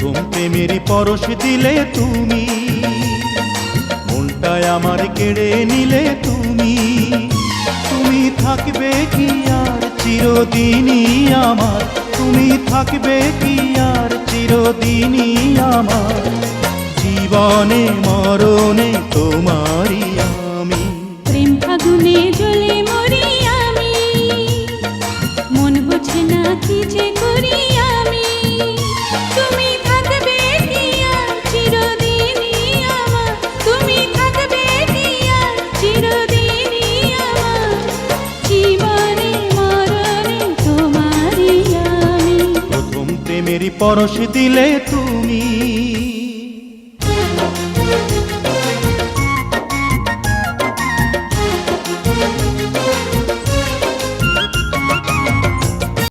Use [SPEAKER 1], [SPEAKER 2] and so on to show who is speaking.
[SPEAKER 1] প্রথম প্রেমের পরশ দিলে তুমি, মনটায় আমার কেড়ে নিলে তুমি। তুমি থাকবে কি আর চিরদিনই আমার, তুমি থাকবে কি আর চিরদিনই আমার, জীবনে মরণে তোমারই আমি।
[SPEAKER 2] প্রেম ফাগুনে জ্বলে মরি আমি, মন বোঝে না কি যে করি আমি। তুমি থাকবে কি আর চিরদিনই আমার, তুমি থাকবে কি আর চিরদিনই আমার, জীবনে মরণে তোমারই আমি।
[SPEAKER 1] প্রথম প্রেমের পরশ দিলে তুমি।